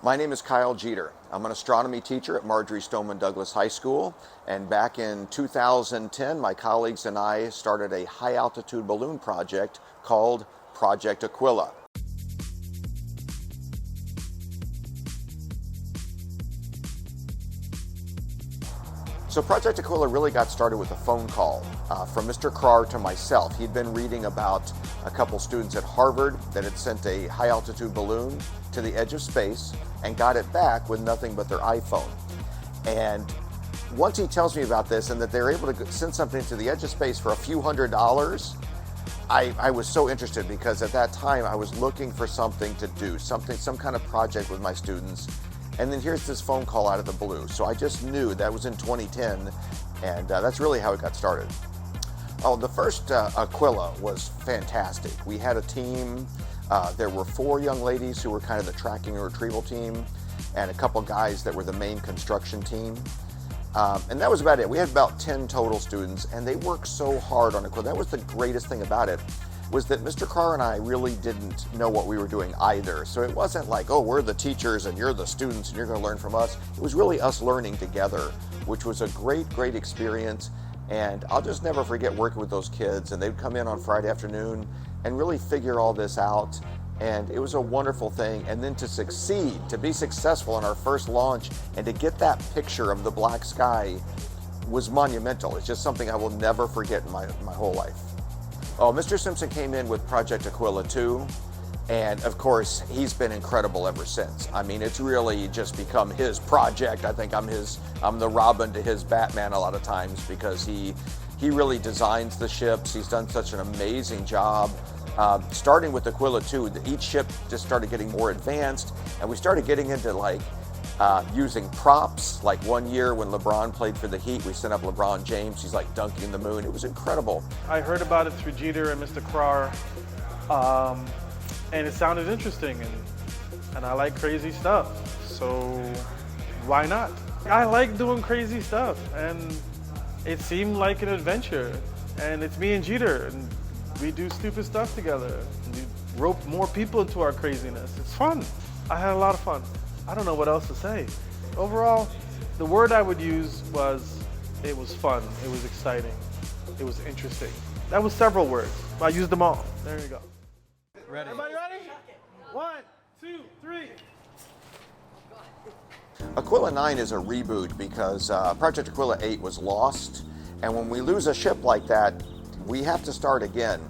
My name is Kyle Jeter. I'm an astronomy teacher at Marjorie Stoneman Douglas High School, and back in 2010, my colleagues and I started a high-altitude balloon project called Project Aquila. So Project Aquila really got started with a phone call from Mr. Carr to myself. He'd been reading about a couple students at Harvard that had sent a high-altitude balloon to the edge of space and got it back with nothing but their iPhone. And once he tells me about this and that they're able to send something to the edge of space for a few $100s, I was so interested, because at that time I was looking for something to do, some kind of project with my students. And then here's this phone call out of the blue. So I just knew that was in 2010, and that's really how it got started. Oh, the first Aquila was fantastic. We had a team. There were 4 young ladies who were kind of the tracking and retrieval team, and a couple guys that were the main construction team. And that was about it. We had about 10 total students, and they worked so hard on Aquila. That was the greatest thing about it, was that Mr. Carr and I really didn't know what we were doing either. So it wasn't like, oh, we're the teachers and you're the students and you're going to learn from us. It was really us learning together, which was a great experience. And I'll just never forget working with those kids, and they'd come in on Friday afternoon and really figure all this out. And it was a wonderful thing. And then to succeed, to be successful in our first launch, and to get that picture of the black sky was monumental. It's just something I will never forget in my whole life. Oh, Mr. Simpson came in with Project Aquila 2, and of course, he's been incredible ever since. I mean, it's really just become his project. I think I'm the Robin to his Batman a lot of times, because he really designs the ships. He's done such an amazing job. Starting with Aquila 2, each ship just started getting more advanced, and we started getting into using props. Like one year when LeBron played for the Heat, we sent up LeBron James. He's like dunking the moon. It was incredible. I heard about it through Jeter and Mr. Carr, and it sounded interesting, and I like crazy stuff, so why not? I like doing crazy stuff, and it seemed like an adventure, and it's me and Jeter, and we do stupid stuff together. We rope more people into our craziness. It's fun. I had a lot of fun. I don't know what else to say. Overall, the word I would use was, it was fun, it was exciting, it was interesting. That was several words, but I used them all. There you go. Ready. Everybody ready? 1, 2, 3. Aquila 9 is a reboot because Project Aquila 8 was lost, and when we lose a ship like that, we have to start again.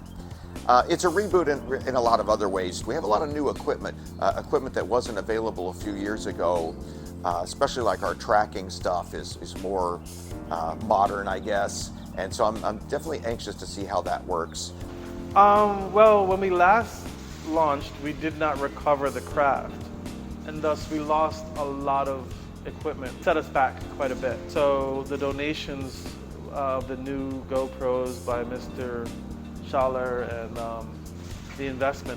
It's a reboot in a lot of other ways. We have a lot of new equipment, equipment that wasn't available a few years ago, especially like our tracking stuff is more modern, I guess. And so I'm definitely anxious to see how that works. Well, when we last launched, we did not recover the craft, and thus we lost a lot of equipment. Set us back quite a bit. So the donations of the new GoPros by Mr. Schaller and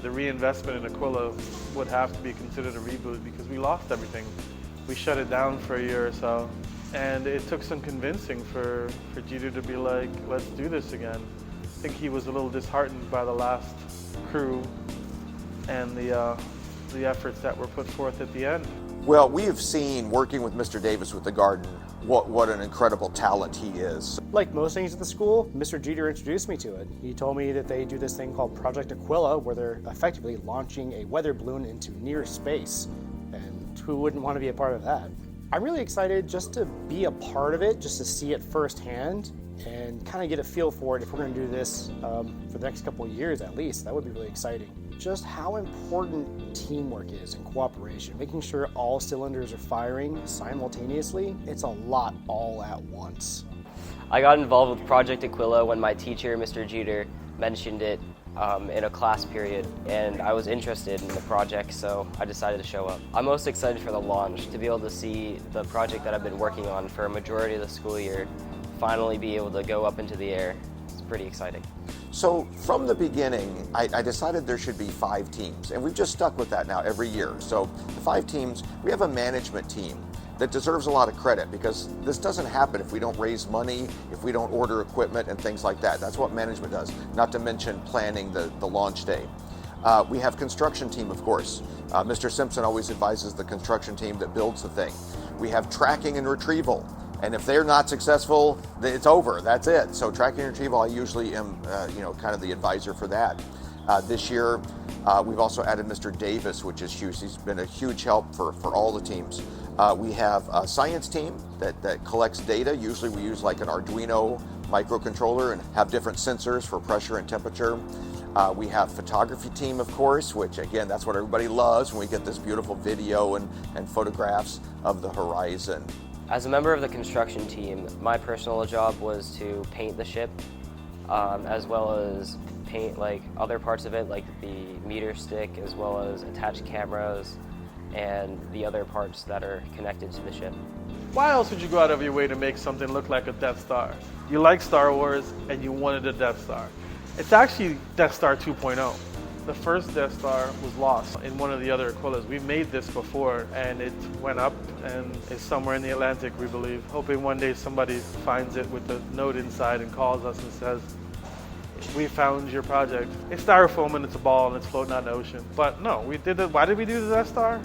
the reinvestment in Aquila would have to be considered a reboot, because we lost everything. We shut it down for a year or so, and it took some convincing for Jeter to be like, let's do this again. I think he was a little disheartened by the last crew and the efforts that were put forth at the end. Well, we have seen, working with Mr. Davis with the garden, what an incredible talent he is. Like most things at the school, Mr. Jeter introduced me to it. He told me that they do this thing called Project Aquila, where they're effectively launching a weather balloon into near space. And who wouldn't want to be a part of that? I'm really excited just to be a part of it, just to see it firsthand and kind of get a feel for it if we're going to do this for the next couple of years at least. That would be really exciting. Just how important teamwork is and cooperation, making sure all cylinders are firing simultaneously. It's a lot all at once. I got involved with Project Aquila when my teacher, Mr. Jeter, mentioned it in a class period, and I was interested in the project, so I decided to show up. I'm most excited for the launch, to be able to see the project that I've been working on for a majority of the school year finally be able to go up into the air. It's pretty exciting. So from the beginning, I decided there should be 5 teams, and we've just stuck with that now every year. So the 5 teams, we have a management team that deserves a lot of credit, because this doesn't happen if we don't raise money, if we don't order equipment and things like that. That's what management does, not to mention planning the launch day. We have construction team, of course. Mr. Simpson always advises the construction team that builds the thing. We have tracking and retrieval. And if they're not successful, it's over. That's it. So tracking and retrieval, I usually am, kind of the advisor for that. This year, we've also added Mr. Davis, which is huge. He's been a huge help for all the teams. We have a science team that collects data. Usually we use like an Arduino microcontroller and have different sensors for pressure and temperature. We have photography team, of course, which again, that's what everybody loves when we get this beautiful video and photographs of the horizon. As a member of the construction team, my personal job was to paint the ship, as well as paint like other parts of it, like the meter stick, as well as attach cameras and the other parts that are connected to the ship. Why else would you go out of your way to make something look like a Death Star? You like Star Wars and you wanted a Death Star. It's actually Death Star 2.0. The first Death Star was lost in one of the other Aquilas. We made this before and it went up and is somewhere in the Atlantic, we believe. Hoping one day somebody finds it with a note inside and calls us and says, "We found your project." It's styrofoam and it's a ball and it's floating out in the ocean. But no, we did it. Why did we do the Death Star?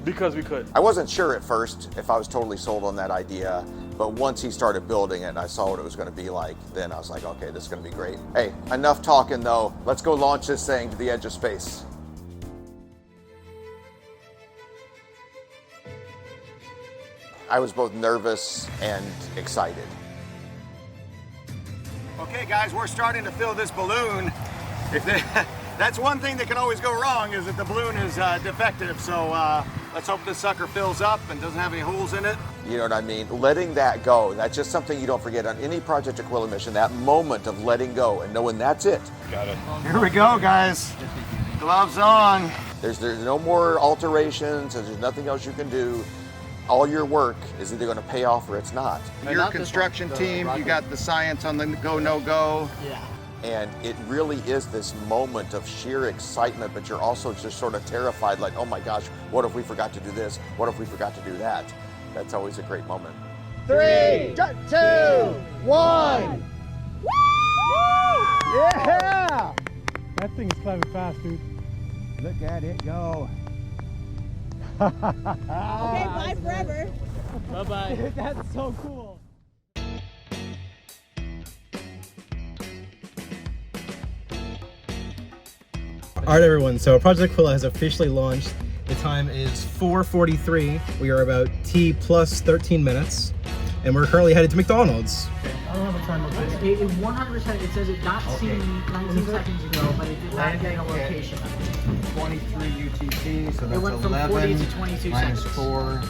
Because we could. I wasn't sure at first if I was totally sold on that idea, but once he started building it and I saw what it was going to be like, then I was like, okay, this is going to be great. Hey, enough talking though. Let's go launch this thing to the edge of space. I was both nervous and excited. Okay, guys, we're starting to fill this balloon. That's one thing that can always go wrong, is that the balloon is defective. So let's hope this sucker fills up and doesn't have any holes in it. You know what I mean? Letting that go, that's just something you don't forget on any Project Aquila mission, that moment of letting go and knowing that's it. Got it. Here we go, guys. Gloves on. There's no more alterations, there's nothing else you can do. All your work is either going to pay off or it's not. Your construction team, you got the science on the go, no go. Yeah. And it really is this moment of sheer excitement, but you're also just sort of terrified, like, oh my gosh, what if we forgot to do this? What if we forgot to do that? That's always a great moment. 3, 2, 1. Yeah! That thing is climbing fast, dude. Look at it go. Okay, bye forever. Bye-bye. That's so cool. All right, everyone, so Project Aquila has officially launched. The time is 4:43. We are about T plus 13 minutes, and we're currently headed to McDonald's. I don't have a time of this. It 100%, it says it got seen 19 seconds ago, but it did not get a location. 23 UTC, so that's It went from 40 to 22 minus seconds. 4.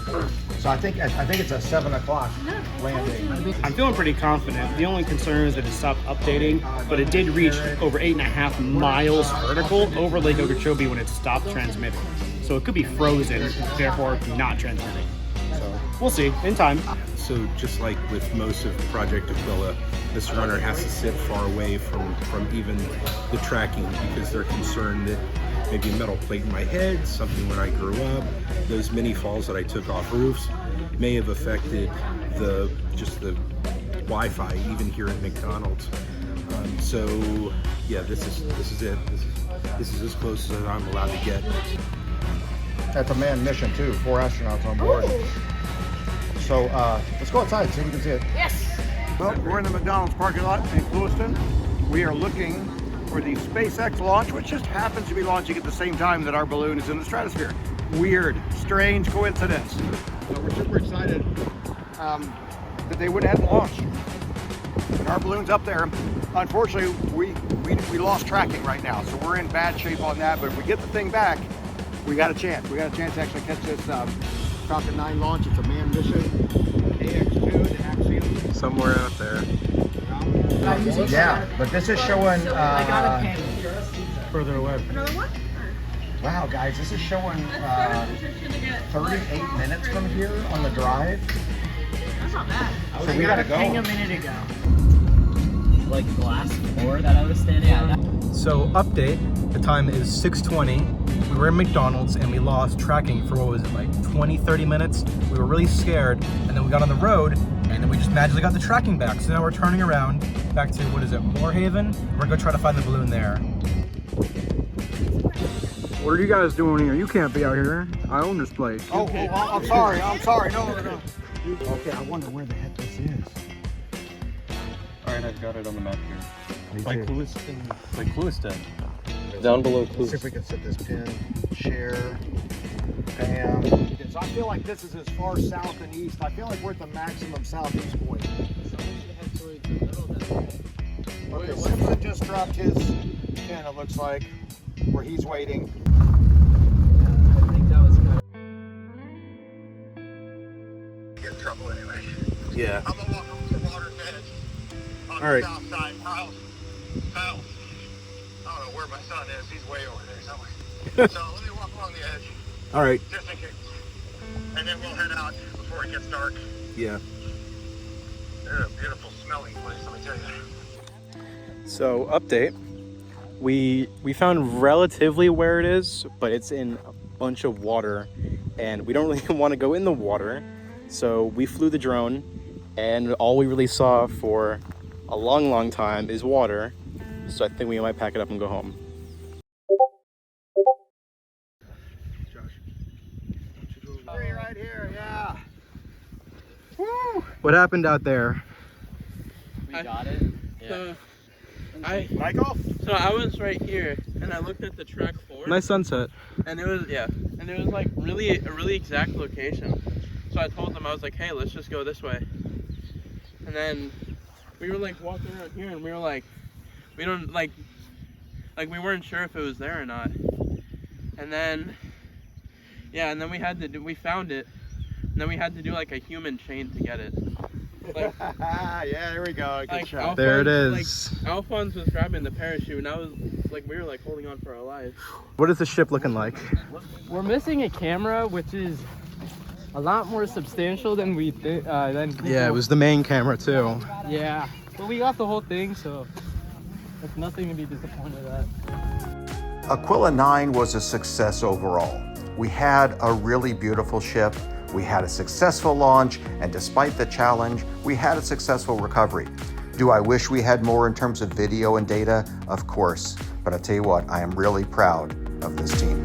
So I think it's a 7 o'clock landing. I'm feeling pretty confident. The only concern is that it stopped updating, but it did reach over 8.5 miles vertical over Lake Okeechobee when it stopped transmitting. So it could be frozen, therefore not transmitting. So we'll see in time. So just like with most of Project Aquila, this runner has to sit far away from even the tracking because they're concerned that maybe a metal plate in my head, something when I grew up, those mini falls that I took off roofs may have affected the Wi-Fi even here at McDonald's. So yeah, this is it. This is as close as I'm allowed to get. That's a manned mission too, 4 astronauts on board. So let's go outside, see if we can see it. Yes! Well, we're in the McDonald's parking lot in Lewiston. We are looking for the SpaceX launch, which just happens to be launching at the same time that our balloon is in the stratosphere. Weird, strange coincidence. So we're super excited that they went ahead and launched. And our balloon's up there. Unfortunately, we lost tracking right now, so we're in bad shape on that. But if we get the thing back, we got a chance. We got a chance to actually catch this Falcon 9 launch. It's a manned mission. AX2 to Axiom. Somewhere out there. Yeah, but this is showing. I got a pen. Further away. Another one? Wow, guys, this is showing 38 minutes from here on the drive. That's not bad. So we gotta go. Ping a minute ago. Like glass floor that I was standing on. So update, the time is 6:20. We were in McDonald's and we lost tracking for what was it, like 20-30 minutes. We were really scared, and then we got on the road and then we just magically got the tracking back. So now we're turning around back to, what is it, Moorhaven? We're gonna try to find the balloon there. What are you guys doing here? You can't be out here. I own this place. Oh, I'm sorry. No. Okay, I wonder where the heck this is. All right, I've got it on the map here. By Clueston. Down below Let's see if we Clueston. can set this pin, share, bam. So I feel like this is as far south and east. I feel like we're at the maximum southeast point. Okay, Simpson just dropped his pin, it looks like, where he's waiting. I think that was kind of... Get in trouble anyway. Yeah. I'm gonna walk up to the water's edge on All right. the south side. Kyle, I don't know where my son is. He's way over there somewhere. So let me walk along the edge, All right. just in case. And then we'll head out before it gets dark. Yeah. It's a beautiful smelling place, let me tell you. So update. We found relatively where it is, but it's in a bunch of water, and we don't really want to go in the water. So we flew the drone, and all we really saw for a long time is water. So I think we might pack it up and go home. Three right here, yeah. Woo! What happened out there? We got it. Yeah. Michael? So I was right here, and I looked at the track forward. Nice sunset. And it was like a really exact location. So I told them, I was like, hey, let's just go this way. And then we were like walking around here, and we were like, we don't like we weren't sure if it was there or not. And then we found it, and then we had to do like a human chain to get it. Like, yeah, there we go. Good like shot. Alphonse, There it is. Like, Alphonse was grabbing the parachute, and I was like, we were like holding on for our lives. What is the ship looking like? We're missing a camera, which is a lot more substantial than we think. Yeah, it was the main camera too. Yeah, but we got the whole thing, so there's nothing to be disappointed at. Aquila 9 was a success overall. We had a really beautiful ship, we had a successful launch, and despite the challenge, we had a successful recovery. Do I wish we had more in terms of video and data? Of course, but I'll tell you what, I am really proud of this team.